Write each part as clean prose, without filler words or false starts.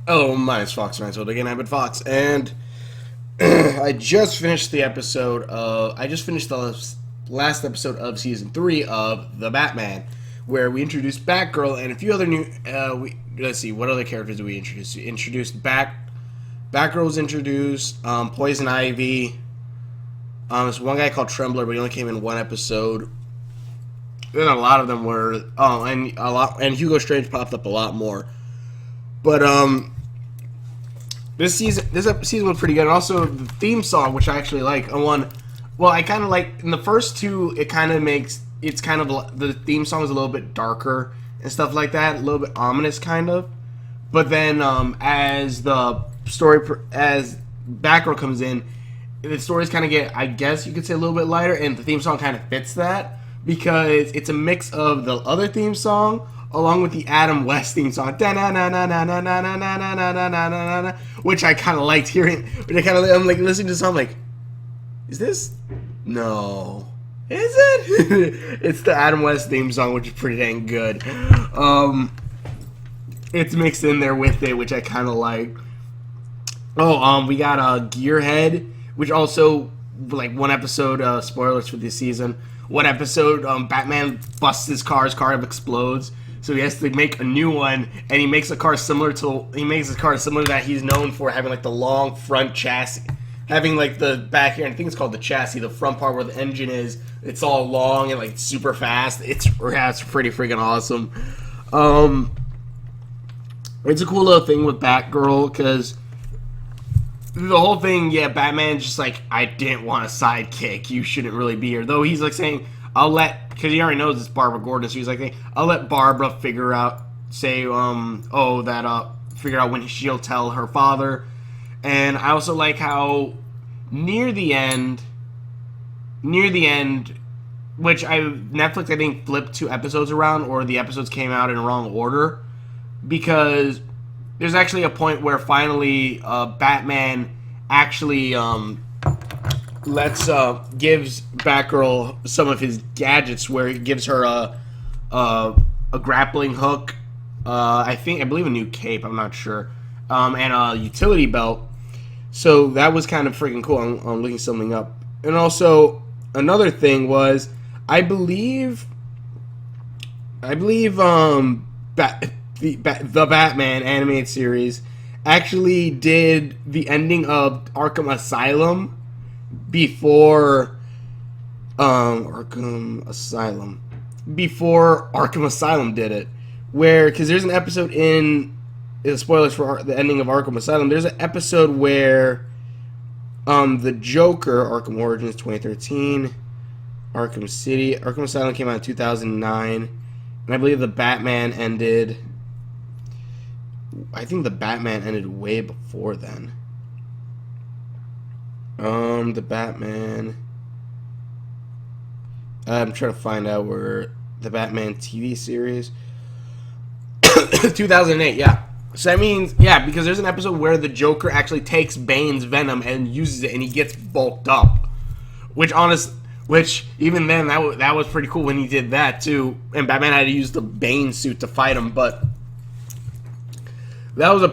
Oh, my name's Fox Mansfield again. I'm Fox, and I just finished the episode of. I just finished the last episode of season 3 of The Batman, where we introduced Batgirl and a few other new. Let's see, what other characters did we introduce? We introduced Batgirl was introduced. Poison Ivy. This one guy called Trembler, but he only came in one episode. Then a lot of them were. Oh, and Hugo Strange popped up a lot more. But this season was pretty good. And also the theme song, which I actually like. I kind of like in the first two. It kind of makes it's kind of the theme song is a little bit darker and stuff like that, a little bit ominous kind of. But then as the story as Batgirl comes in, the stories kind of get, I guess you could say, a little bit lighter, and the theme song kind of fits that because it's a mix of the other theme song along with the Adam West theme song, which I kind of liked hearing. I'm like listening to the song, like, is this? No, is it? It's the Adam West theme song, which is pretty dang good. It's mixed in there with it, which I kind of like. We got Gearhead, which also, like, one episode, spoilers for this season. One episode, Batman busts his car explodes, so he has to make a new one, and he makes a car similar to that he's known for, having like the long front chassis, having like the back here. I think it's called the chassis, the front part where the engine is. It's all long and like super fast. It's pretty freaking awesome. It's a cool little thing with Batgirl because the whole thing, yeah, Batman's just like, I didn't want a sidekick. You shouldn't really be here. Though he's like saying, because he already knows it's Barbara Gordon, so he's like, hey, I'll let Barbara figure out when she'll tell her father. And I also like how near the end, which Netflix, I think, flipped 2 episodes around, or the episodes came out in the wrong order, because there's actually a point where finally Batman actually gives Batgirl some of his gadgets, where he gives her a grappling hook, I believe a new cape, I'm not sure, and a utility belt. So that was kind of freaking cool. I'm looking something up. And also another thing was, I believe the Batman animated series actually did the ending of Arkham Asylum before Arkham Asylum did it, because there's an episode in spoilers for the ending of Arkham Asylum. There's an episode where the Joker, Arkham Origins 2013, Arkham Asylum came out in 2009, and I believe the Batman ended. I think the Batman ended way before then. The Batman. I'm trying to find out where the Batman TV series. 2008, yeah. So that means, yeah, because there's an episode where the Joker actually takes Bane's venom and uses it, and he gets bulked up. Which even then, that was pretty cool when he did that too. And Batman had to use the Bane suit to fight him, but that was a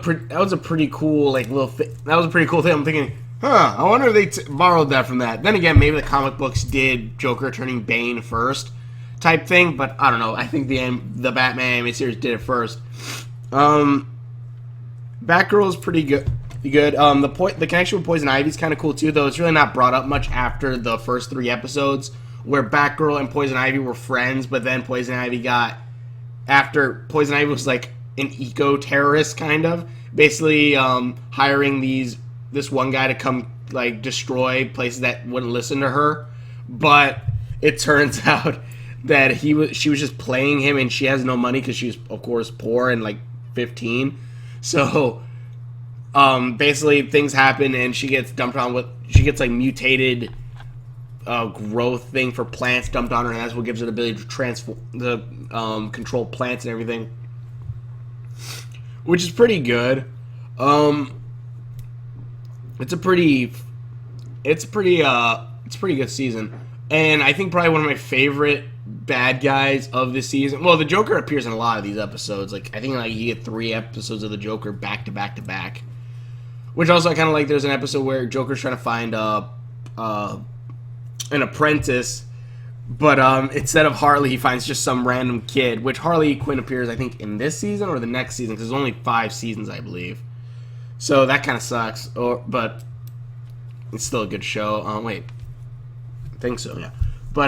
pretty cool, like, little thing. That was a pretty cool thing. I'm thinking, I wonder if they borrowed that from that. Then again, maybe the comic books did Joker turning Bane first, type thing. But I don't know. I think the Batman animated series did it first. Batgirl is pretty good. The connection with Poison Ivy is kind of cool too, though it's really not brought up much after the first 3 episodes, where Batgirl and Poison Ivy were friends, but then Poison Ivy was like an eco-terrorist, kind of, basically hiring this one guy to come, like, destroy places that wouldn't listen to her. But it turns out that she was just playing him, and she has no money because she's, of course, poor and like 15. So basically things happen, and she gets like mutated growth thing for plants dumped on her, and that's what gives her the ability to control plants and everything, which is pretty good. It's a pretty good season, and I think probably one of my favorite bad guys of this season. Well, the Joker appears in a lot of these episodes. Like I think like you get 3 episodes of the Joker back to back to back. Which also I kind of like. There's an episode where Joker's trying to find an apprentice, but instead of Harley, he finds just some random kid. Which Harley Quinn appears, I think, in this season or the next season, because there's only 5 seasons, I believe. So that kind of sucks. But it's still a good show. Wait, I think so. Yeah, but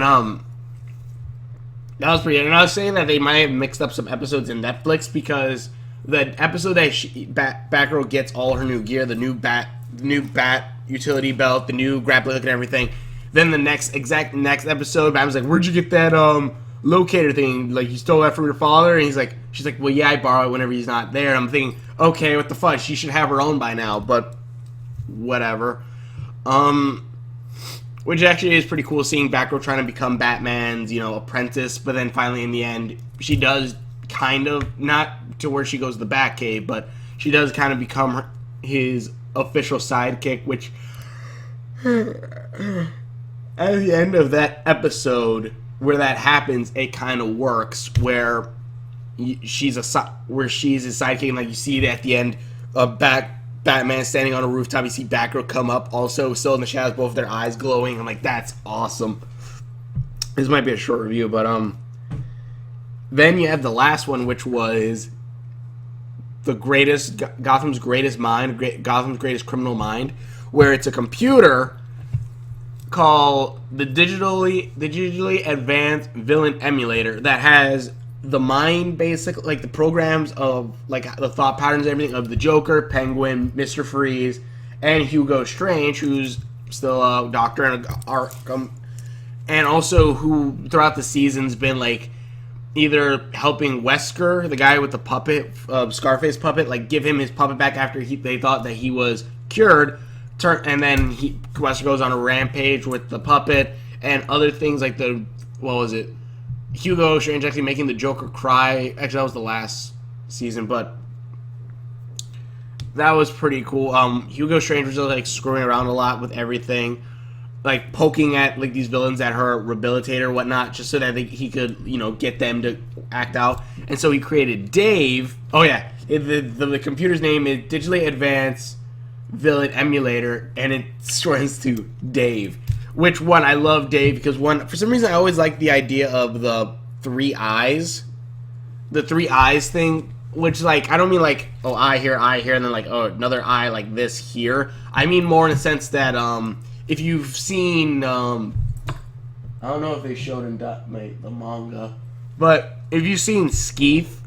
that was pretty good. And I was saying that they might have mixed up some episodes in Netflix because the episode that Batgirl gets all her new gear, the new bat utility belt, the new grappling hook and everything. Then the next episode, Batman's like, "Where'd you get that locator thing? Like you stole that from your father?" And she's like, "Well, yeah, I borrow it whenever he's not there." And I'm thinking, okay, what the fuck? She should have her own by now, but whatever. Which actually is pretty cool, seeing Batgirl trying to become Batman's, apprentice, but then finally in the end, she does kind of, not to where she goes to the Batcave, but she does kind of become his official sidekick, which at the end of that episode where that happens, it kind of works, where she's his sidekick, and like you see it at the end of Batman standing on a rooftop, you see Batgirl come up, also still in the shadows, both their eyes glowing. I'm like, that's awesome. This might be a short review, but then you have the last one, which was Gotham's greatest mind, Gotham's greatest criminal mind, where it's a computer called the digitally advanced villain emulator that has the mind, basically, like the programs of like the thought patterns and everything of the Joker, Penguin, Mr. Freeze, and Hugo Strange, who's still a doctor and Arkham, and also who throughout the season's been like either helping Wesker, the guy with the puppet, Scarface puppet, like give him his puppet back after they thought that he was cured, and then Wesker goes on a rampage with the puppet and other things like Hugo Strange actually making the Joker cry. Actually, that was the last season, but that was pretty cool. Hugo Strange was just like screwing around a lot with everything, like poking at like these villains that her rehabilitator or whatnot, just so that he could get them to act out. And so he created Dave. Oh yeah, the computer's name is Digitally Advanced Villain Emulator, and it stands to Dave. Which one? I love Dave because for some reason I always like the idea of the 3 eyes. The 3 eyes thing, which like I don't mean like eye here, and then like another eye like this here. I mean more in the sense that if you've seen I don't know if they showed in the manga, but if you've seen Skeeth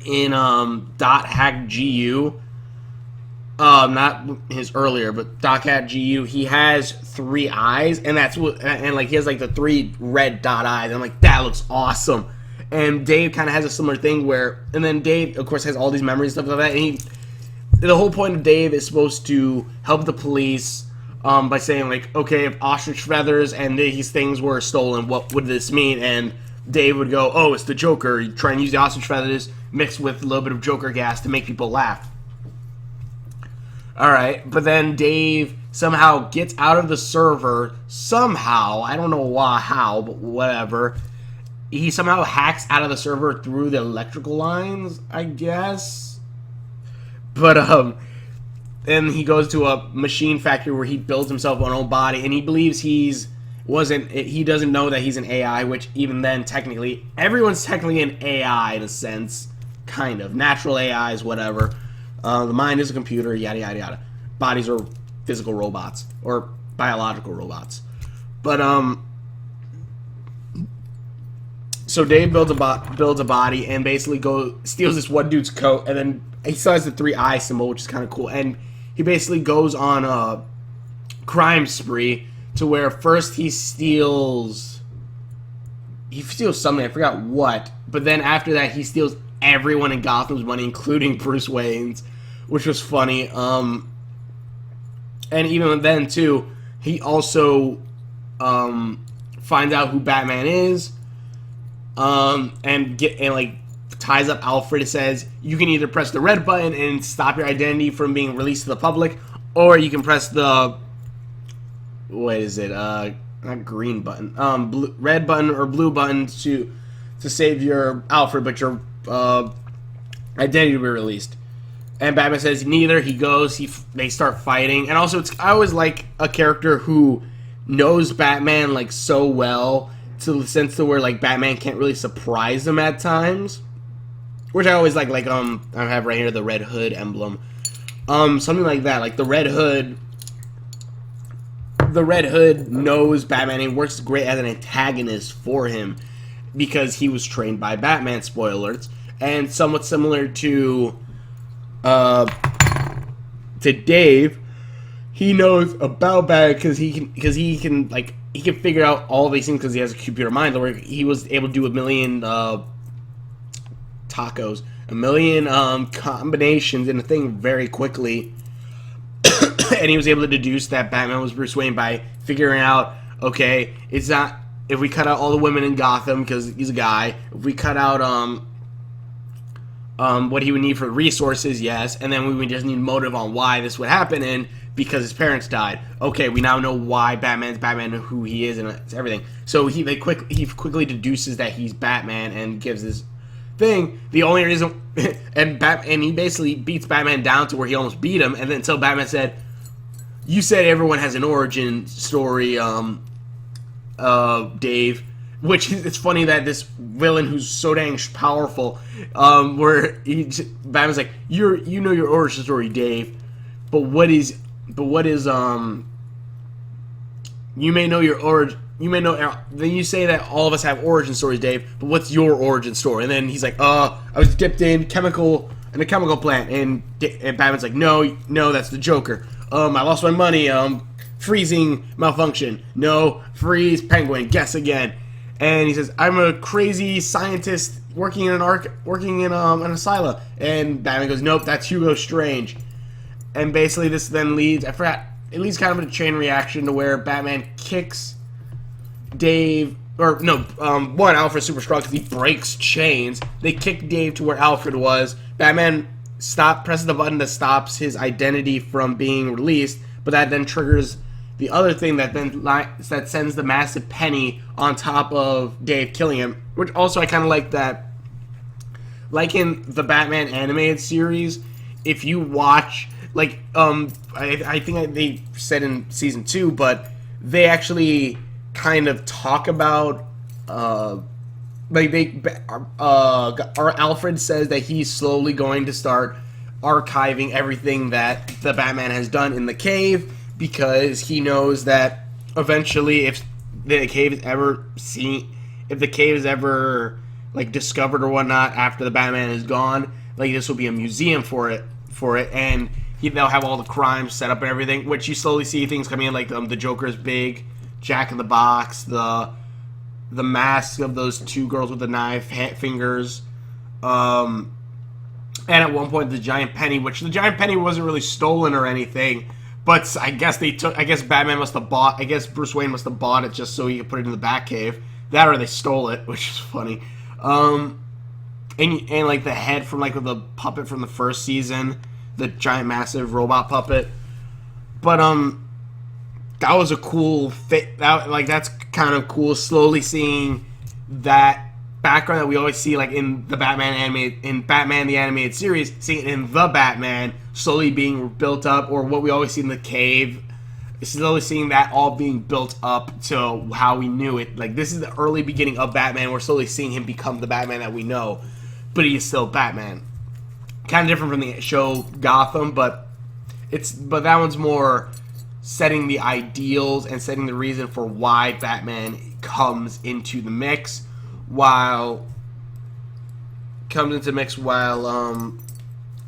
in Dot Hack GU, not his earlier, but Doc Hat GU, he has 3 eyes, and like he has like the 3 red dot eyes. I'm like, that looks awesome. And Dave kind of has a similar thing and then Dave, of course, has all these memories and stuff like that. And the whole point of Dave is supposed to help the police by saying like, okay, if ostrich feathers and these things were stolen, what would this mean? And Dave would go, oh, it's the Joker. You try and use the ostrich feathers mixed with a little bit of Joker gas to make people laugh. Alright, but then Dave somehow gets out of the server. Somehow, I don't know how, but whatever. He somehow hacks out of the server through the electrical lines, I guess. But, then he goes to a machine factory where he builds himself an own body, and he believes he doesn't know that he's an AI, which even then, technically, everyone's technically an AI in a sense. Kind of. Natural AIs, whatever. The mind is a computer, yada, yada, yada. Bodies are physical robots, or biological robots. But, so Dave builds a body and basically steals this one dude's coat, and then he still has the 3 eye symbol, which is kind of cool. And he basically goes on a crime spree to where first he steals something, I forgot what, but then after that he steals everyone in Gotham's money, including Bruce Wayne's, which was funny. And even then too, he also finds out who Batman is, and like ties up Alfred. It says you can either press the red button and stop your identity from being released to the public, or you can press the not green button, red button or blue button to save your Alfred, but your identity will be released. And Batman says neither. He goes. They start fighting, and also I always like a character who knows Batman like so well to the sense to where like Batman can't really surprise them at times, which I always like. Like I have right here the Red Hood emblem, something like that. Like the Red Hood knows Batman and works great as an antagonist for him because he was trained by Batman. Spoilers, and somewhat similar to Dave. He knows about Batman because he can figure out all these things because he has a computer mind. Where he was able to do a million combinations in a thing very quickly, and he was able to deduce that Batman was Bruce Wayne by figuring out, okay, it's not if we cut out all the women in Gotham because he's a guy. If we cut out what he would need for resources, yes, and then we would just need motive on why this would happen, and because his parents died. Okay, we now know why Batman's Batman, who he is, and it's everything. So he quickly deduces that he's Batman and gives this thing. The only reason, and he basically beats Batman down to where he almost beat him, and then until Batman said, "You said everyone has an origin story, Dave." Which it's funny that this villain who's so dang powerful, where Batman's like, you know your origin story, Dave, but what is you may know your origin. You may know. Then you say that all of us have origin stories, Dave. But what's your origin story? And then he's like, I was dipped in a chemical plant, and Batman's like, no, that's the Joker. I lost my money. Freezing malfunction. No, freeze penguin. Guess again. And he says, I'm a crazy scientist working in an asylum. And Batman goes, nope, that's Hugo Strange. And basically this then leads, it leads kind of in a chain reaction to where Batman kicks Dave, Alfred's super strong because he breaks chains. They kick Dave to where Alfred was. Batman presses the button that stops his identity from being released, but that then triggers the other thing that sends the massive penny on top of Dave killing him, which also I kind of like that. Like in the Batman animated series, if you watch, I think they said in season 2, but they actually kind of talk about, our Alfred says that he's slowly going to start archiving everything that the Batman has done in the cave, because he knows that eventually if the cave is ever discovered or whatnot after the Batman is gone, this will be a museum for it, and they'll have all the crimes set up and everything, which you slowly see things coming in, like the Joker's big Jack in the Box, the mask of those two girls with the knife fingers, and at one point the giant penny, which the giant penny wasn't really stolen or anything. But I guess Batman must have bought. I guess Bruce Wayne must have bought it just so he could put it in the Batcave. That or they stole it, which is funny. And like the head from the puppet from the first season, the giant massive robot puppet. But that was a cool fit. That's kind of cool. Slowly seeing that background that we always see in the Batman the animated series, seeing it in the Batman slowly being built up, or what we always see in the cave, slowly seeing that all being built up to how we knew it. This is the early beginning of Batman. We're slowly seeing him become the Batman that we know, but he is still Batman. Kind of different from the show Gotham, but that one's more setting the ideals and setting the reason for why Batman comes into the mix. While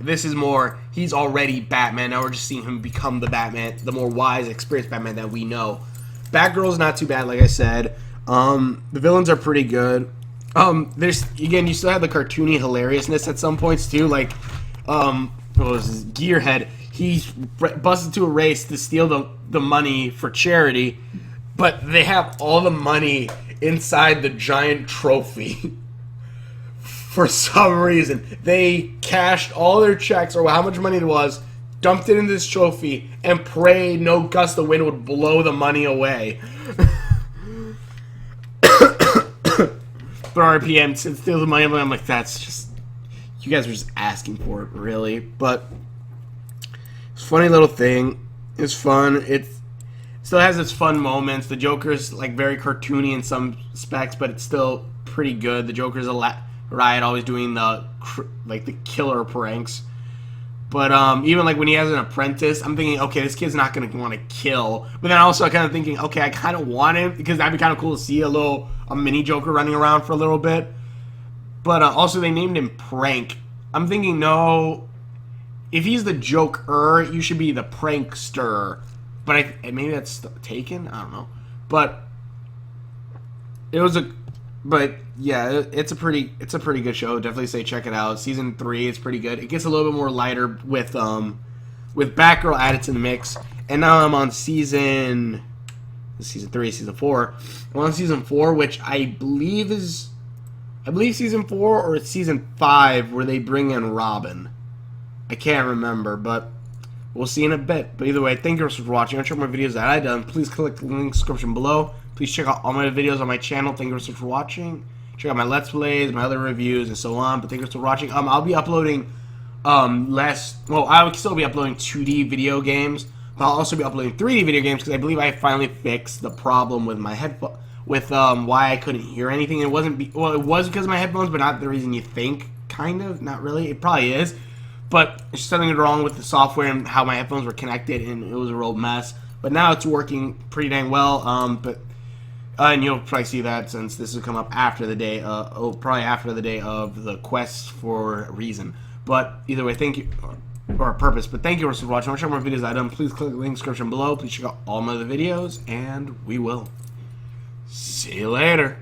this is more, he's already Batman. Now we're just seeing him become the Batman, the more wise, experienced Batman that we know. Batgirl's not too bad, like I said. The villains are pretty good. You still have the cartoony hilariousness at some points too. What was his Gearhead? He busts into a race to steal the money for charity, but they have all the money inside the giant trophy. For some reason, they cashed all their checks, or how much money it was, dumped it in this trophy, and prayed no gust of wind would blow the money away. for RPM to steal the money. I'm like, that's just, you guys are just asking for it, really. But it's a funny little thing. It's fun. It still has its fun moments. The Joker's like very cartoony in some specs, but it's still pretty good. The Joker's a riot, always doing the killer pranks. But even like when he has an apprentice, I'm thinking, okay, this kid's not gonna want to kill. But then also kind of thinking, okay, I kind of want him because that'd be kind of cool to see a mini Joker running around for a little bit. But also they named him Prank. I'm thinking, no, if he's the Joker, you should be the prankster. But maybe that's taken. I don't know. But yeah, it's a pretty good show. Definitely say check it out. Season 3 is pretty good. It gets a little bit more lighter with Batgirl added to the mix. And now I'm on season 3, season 4. I'm on season 4, which I believe season 4 or it's season 5 where they bring in Robin. I can't remember, but we'll see in a bit. But either way, thank you for watching. Check my videos that I've done. Please click the link in the description below. Please check out all my videos on my channel. Thank you so much for watching. Check out my Let's Plays, my other reviews, and so on. But thank you for watching. I'll be uploading I would still be uploading 2D video games, but I'll also be uploading 3D video games because I believe I finally fixed the problem with my headphone, with why I couldn't hear anything. It wasn't it was because of my headphones, but not the reason you think. Kind of, not really. It probably is, but it's just something wrong with the software and how my headphones were connected, and it was a real mess. But now it's working pretty dang well. And you'll probably see that since this will come up after the day, probably after the day of the quest for Reason. But either way, thank you, or purpose. But thank you for watching. I'll show more videos I've done. Please click the link in the description below. Please check out all my other videos, and we will see you later.